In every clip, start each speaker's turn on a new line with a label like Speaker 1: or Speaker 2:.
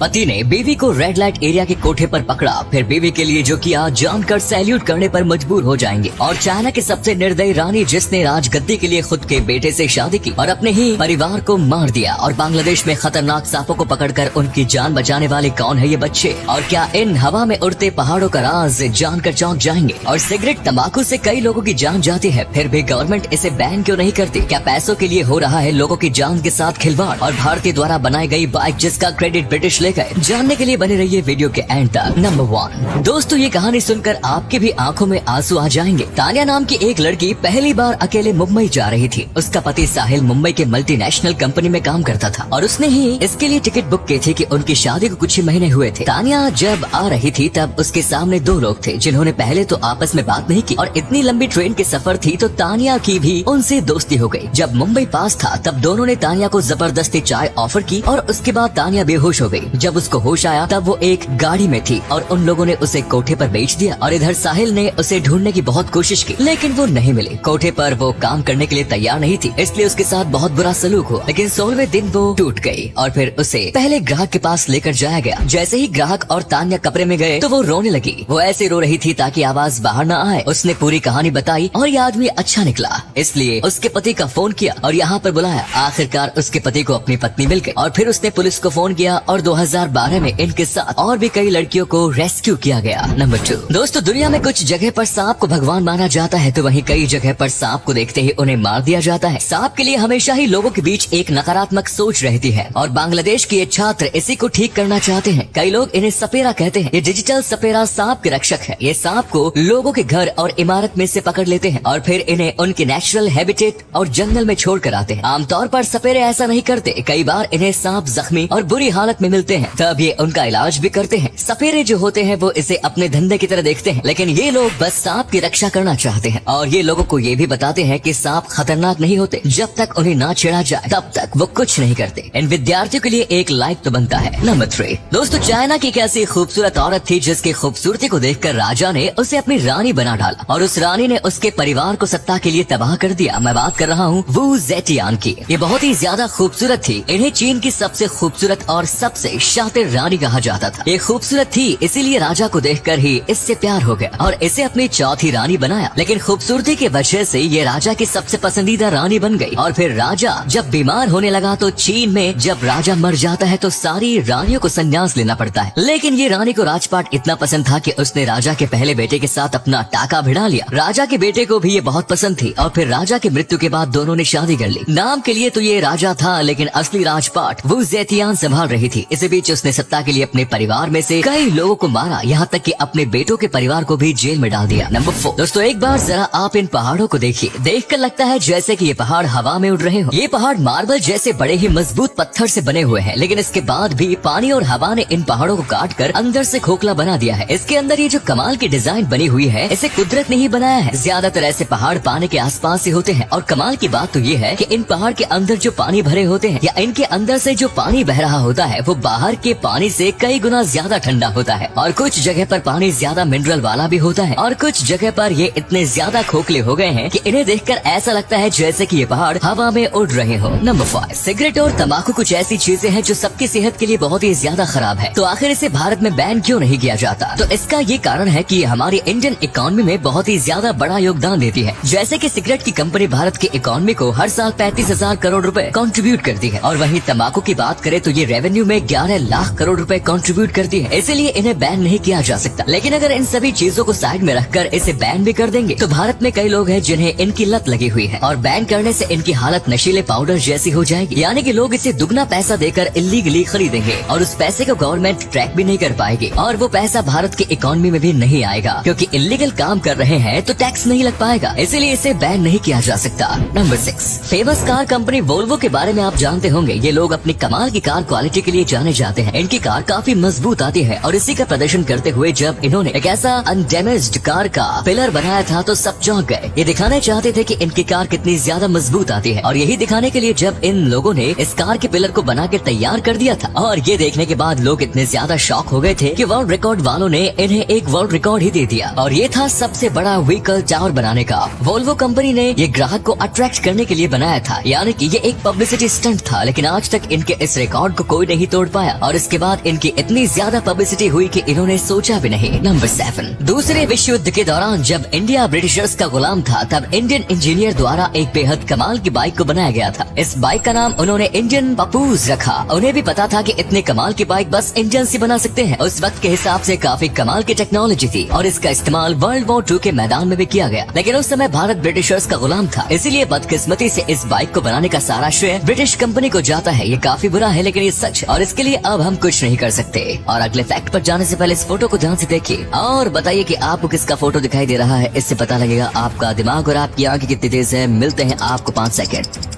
Speaker 1: पति ने बीवी को रेड लाइट एरिया के कोठे पर पकड़ा, फिर बीवी के लिए जो किया जानकर सैल्यूट करने पर मजबूर हो जाएंगे। और चाइना की सबसे निर्दयी रानी जिसने राजगद्दी के लिए खुद के बेटे से शादी की और अपने ही परिवार को मार दिया। और बांग्लादेश में खतरनाक सांपों को पकड़कर उनकी जान बचाने वाले कौन है ये बच्चे, और क्या इन हवा में उड़ते पहाड़ों का राज जानकर चौंक जाएंगे। और सिगरेट तंबाकू से कई लोगों की जान जाती है, फिर भी गवर्नमेंट इसे बैन क्यों नहीं करती। क्या पैसों के लिए हो रहा है लोगों की जान के साथ खिलवाड़। और भारतीय द्वारा बनाई गई बाइक जिसका क्रेडिट ब्रिटिश ले गए। जानने के लिए बने रहिए वीडियो के एंड तक। नंबर 1 दोस्तों, ये कहानी सुनकर आपके भी आंखों में आंसू आ जाएंगे। तानिया नाम की एक लड़की पहली बार अकेले मुंबई जा रही थी। उसका पति साहिल मुंबई के मल्टीनेशनल कंपनी में काम करता था और उसने ही इसके लिए टिकट बुक की थी कि उनकी शादी को कुछ ही महीने हुए थे। तानिया जब आ रही थी तब उसके सामने 2 लोग थे जिन्होंने पहले तो आपस में बात नहीं की, और इतनी लंबी ट्रेन के सफर थी तो तानिया की भी उनसे दोस्ती हो गई। जब मुंबई पास था तब दोनों ने तानिया को जबरदस्ती चाय ऑफर की और उसके बाद तानिया बेहोश हो गई। जब उसको होश आया तब वो एक गाड़ी में थी और उन लोगों ने उसे कोठे पर बेच दिया। और इधर साहिल ने उसे ढूंढने की बहुत कोशिश की लेकिन वो नहीं मिली। कोठे पर वो काम करने के लिए तैयार नहीं थी, इसलिए उसके साथ बहुत बुरा सलूक हुआ। लेकिन 16वें दिन वो टूट गई और फिर उसे पहले ग्राहक के पास लेकर जाया गया। जैसे ही ग्राहक और तानिया कमरे में गए तो वो रोने लगी। वो ऐसे रो रही थी ताकि आवाज बाहर न आए। उसने पूरी कहानी बताई और ये आदमी अच्छा निकला, इसलिए उसके पति का फोन किया और यहाँ पर बुलाया। आखिरकार उसके पति को अपनी पत्नी मिल गई और फिर उसने पुलिस को फोन किया और 2012 में इनके साथ और भी कई लड़कियों को रेस्क्यू किया गया। नंबर 2 दोस्तों, दुनिया में कुछ जगह पर सांप को भगवान माना जाता है तो वहीं कई जगह पर सांप को देखते ही उन्हें मार दिया जाता है। सांप के लिए हमेशा ही लोगों के बीच एक नकारात्मक सोच रहती है और बांग्लादेश के ये छात्र इसी को ठीक करना चाहते हैं। कई लोग इन्हें सपेरा कहते हैं। ये डिजिटल सपेरा सांप के रक्षक है। ये सांप को लोगों के घर और इमारत में से पकड़ लेते हैं और फिर इन्हें उनके नेचुरल हैबिटेट और जंगल में छोड़ कर आते हैं। आमतौर पर सपेरे ऐसा नहीं करते। कई बार इन्हें सांप जख्मी और बुरी हालत में मिलते हैं तब ये उनका इलाज भी करते हैं। सपेरे जो होते हैं वो इसे अपने धंधे की तरह देखते हैं, लेकिन ये लोग बस सांप की रक्षा करना चाहते हैं। और ये लोगों को ये भी बताते हैं कि सांप खतरनाक नहीं होते, जब तक उन्हें ना छेड़ा जाए तब तक वो कुछ नहीं करते। इन विद्यार्थियों के लिए एक लाइक तो बनता है। नंबर 3 दोस्तों, चाइना की एक ऐसी खूबसूरत औरत थी जिसकी खूबसूरती को देखकर राजा ने उसे अपनी रानी बना डाला और उस रानी ने उसके परिवार को सत्ता के लिए तबाह कर दिया। मैं बात कर रहा हूँ वू ज़ेटियान की। ये बहुत ही ज्यादा खूबसूरत थी। इन्हें चीन की सबसे खूबसूरत और सबसे शातिर रानी कहा जाता था। ये खूबसूरत थी इसीलिए राजा को देखकर ही इससे प्यार हो गया और इसे अपनी चौथी रानी बनाया। लेकिन खूबसूरती की वजह से ये राजा की सबसे पसंदीदा रानी बन गई। और फिर राजा जब बीमार होने लगा तो चीन में जब राजा मर जाता है तो सारी रानियों को संन्यास लेना पड़ता है। लेकिन ये रानी को राजपाट इतना पसंद था कि उसने राजा के पहले बेटे के साथ अपना टाका भिड़ा लिया। राजा के बेटे को भी ये बहुत पसंद थी और फिर राजा की मृत्यु के बाद दोनों ने शादी कर ली। नाम के लिए तो ये राजा था लेकिन असली राजपाट वो ज़ेटियान संभाल रही थी। इसी बीच उसने सत्ता के लिए अपने परिवार में से कई लोगों को मारा, यहाँ तक कि अपने बेटों के परिवार को भी जेल में डाल दिया। नंबर 4 दोस्तों, एक बार जरा आप इन पहाड़ों को देखिए। देखकर लगता है जैसे कि ये पहाड़ हवा में उड़ रहे हो। ये पहाड़ मार्बल जैसे बड़े ही मजबूत पत्थर से बने हुए हैं, लेकिन इसके बाद भी पानी और हवा ने इन पहाड़ों को काट कर अंदर से खोखला बना दिया है। इसके अंदर ये जो कमाल की डिजाइन बनी हुई है इसे कुदरत ने ही बनाया है। ज्यादातर ऐसे पहाड़ पानी के आसपास से होते हैं और कमाल की बात तो ये है कि इन पहाड़ के अंदर जो पानी भरे होते हैं या इनके अंदर से जो पानी बह रहा होता है वो बाहर के पानी से कई गुना ज्यादा ठंडा होता है। और कुछ जगह पर पानी ज्यादा मिनरल वाला भी होता है और कुछ जगह पर ये इतने ज्यादा खोखले हो गए हैं कि इन्हें देखकर ऐसा लगता है जैसे कि ये पहाड़ हवा में उड़ रहे हो। नंबर 5 सिगरेट और तंबाकू कुछ ऐसी चीजें हैं जो सबकी सेहत के लिए बहुत ही ज्यादा खराब है। तो आखिर इसे भारत में बैन क्यों नहीं किया जाता? तो इसका ये कारण है कि हमारी इंडियन इकोनॉमी में बहुत ही ज्यादा बड़ा योगदान देती है। जैसे कि सिगरेट की कंपनी भारत की इकोनॉमी को हर साल 35,000 करोड़ रुपए कंट्रीब्यूट करती है और वहीं तंबाकू की बात करें तो ये रेवेन्यू में 11 लाख करोड़ रुपए कंट्रीब्यूट करती है। इसीलिए इन्हें बैन नहीं किया जा सकता। लेकिन अगर इन सभी चीजों को साइड में रखकर इसे बैन भी कर देंगे तो भारत में कई लोग हैं जिन्हें इनकी लत लगी हुई है और बैन करने से इनकी हालत नशीले पाउडर जैसी हो जाएगी। यानी कि लोग इसे दुगना पैसा देकर इल्लीगली खरीदेंगे और उस पैसे को गवर्नमेंट ट्रैक भी नहीं कर पाएगी और वो पैसा भारत की इकोनॉमी में भी नहीं आएगा क्योंकि इल्लीगल काम कर रहे हैं तो टैक्स नहीं लग पाएगा। इसीलिए इसे बैन नहीं किया जा सकता। Number 6 famous car company Volvo के बारे में आप जानते होंगे। ये लोग अपनी कमाल की कार क्वालिटी के लिए जाने जाते हैं। इनकी कार काफी मजबूत आती है और इसी का प्रदर्शन करते हुए जब इन्होंने एक ऐसा अनडैमेज्ड कार का पिलर बनाया था तो सब चौंक गए। ये दिखाना चाहते थे कि इनकी कार कितनी ज्यादा मजबूत आती है और यही दिखाने के लिए जब इन लोगों ने इस कार के पिलर को बना के तैयार कर दिया था और ये देखने के बाद लोग इतने ज्यादा शॉक हो गए थे कि वर्ल्ड रिकॉर्ड वालों ने इन्हें एक वर्ल्ड रिकॉर्ड ही दे दिया और ये था सबसे बड़ा व्हीकल टावर बनाने का। वोल्वो कंपनी ने ये ग्राहक को अट्रैक्ट करने के लिए बनाया था, यानी कि ये एक पब्लिसिटी स्टंट था। लेकिन आज तक इनके इस रिकॉर्ड को कोई नहीं तोड़ पाया पाया और इसके बाद इनकी इतनी ज्यादा पब्लिसिटी हुई कि इन्होंने सोचा भी नहीं। नंबर 7, दूसरे विश्व युद्ध के दौरान जब इंडिया ब्रिटिशर्स का गुलाम था तब इंडियन इंजीनियर द्वारा एक बेहद कमाल की बाइक को बनाया गया था। इस बाइक का नाम उन्होंने इंडियन पपूज रखा। उन्हें भी पता था कि इतने कमाल की बाइक बस इंजन से बना सकते हैं। उस वक्त के हिसाब से काफी कमाल की टेक्नोलॉजी थी और इसका इस्तेमाल वर्ल्ड वॉर 2 के मैदान में भी किया गया। लेकिन उस समय भारत ब्रिटिशर्स का गुलाम था, इसीलिए बदकिस्मती से इस बाइक को बनाने का सारा श्रेय ब्रिटिश कंपनी को जाता है। ये काफी बुरा है लेकिन ये सच, और इसके लिए अब हम कुछ नहीं कर सकते। और अगले फैक्ट पर जाने से पहले इस फोटो को ध्यान से देखिए और बताइए कि आपको किसका फोटो दिखाई दे रहा है। इससे पता लगेगा आपका दिमाग और आपकी आंखें कितनी तेज है। मिलते हैं आपको 5 सेकंड।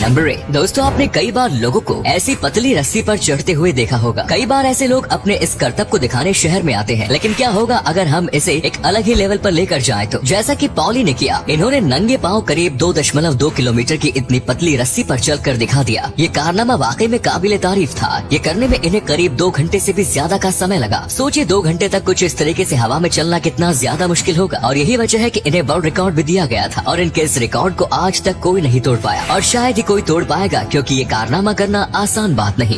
Speaker 1: नंबर 8, दोस्तों आपने कई बार लोगों को ऐसी पतली रस्सी पर चढ़ते हुए देखा होगा। कई बार ऐसे लोग अपने इस करतब को दिखाने शहर में आते हैं, लेकिन क्या होगा अगर हम इसे एक अलग ही लेवल पर लेकर जाएं तो? जैसा कि पॉली ने किया, इन्होंने नंगे पांव करीब 2.2 किलोमीटर की इतनी पतली रस्सी पर चलकर दिखा दिया। ये कारनामा वाकई में काबिले तारीफ था। ये करने में इन्हें करीब 2 घंटे से भी ज्यादा का समय लगा। सोचिए 2 घंटे तक कुछ इस तरीके से हवा में चलना कितना ज्यादा मुश्किल होगा, और यही वजह है कि इन्हें वर्ल्ड रिकॉर्ड भी दिया गया था। और इनके इस रिकॉर्ड को आज तक कोई नहीं तोड़ पाया और शायद ही कोई तोड़ पाएगा, क्योंकि ये कारनामा करना आसान बात नहीं।